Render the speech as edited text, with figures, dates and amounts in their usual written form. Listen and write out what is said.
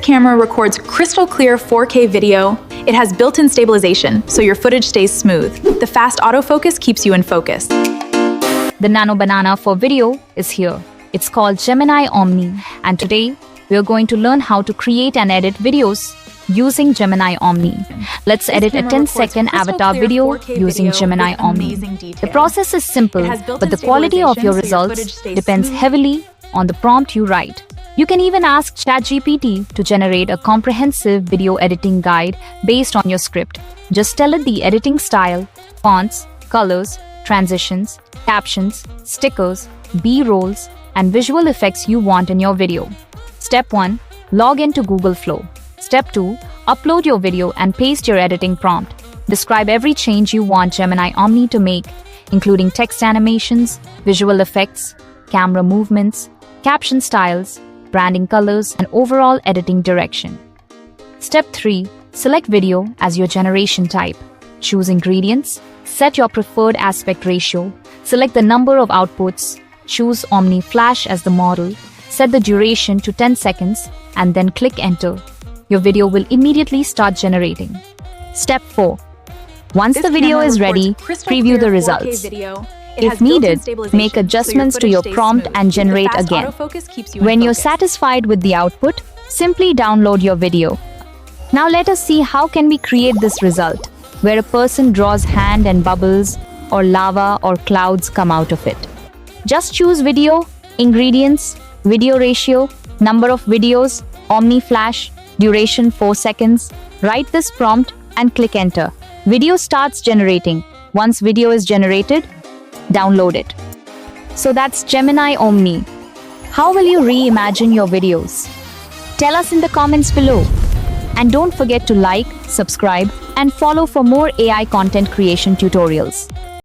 This camera records crystal clear 4K video. It has built-in stabilization, so your footage stays smooth. The fast autofocus keeps you in focus. The nano banana for video is here. It's called Gemini Omni, and today we are going to learn how to create and edit videos using Gemini Omni. Let's edit a 10-second avatar video using Gemini Omni. The process is simple, but the quality of your results depends heavily on the prompt you write. You can even ask ChatGPT to generate a comprehensive video editing guide based on your script. Just tell it the editing style, fonts, colors, transitions, captions, stickers, B-rolls, and visual effects you want in your video. Step 1. Log into Google Flow. Step 2. Upload your video and paste your editing prompt. Describe every change you want Gemini Omni to make, including text animations, visual effects, camera movements, caption styles, branding colors, and overall editing direction. Step 3. Select video as your generation type. Choose ingredients, set your preferred aspect ratio, select the number of outputs, choose Omni Flash as the model, set the duration to 10 seconds, and then click enter. Your video will immediately start generating. Step 4. Once the video is ready, preview the results. If needed, make adjustments to your prompt and generate again. When you're satisfied with the output, simply download your video. Now let us see how can we create this result, where a person draws hand and bubbles, or lava or clouds come out of it. Just choose video, ingredients, video ratio, number of videos, Omni Flash, duration 4 seconds. Write this prompt and click enter. Video starts generating. Once video is generated, download it. So that's Gemini Omni. How will you reimagine your videos? Tell us in the comments below. And don't forget to like, subscribe, and follow for more AI content creation tutorials.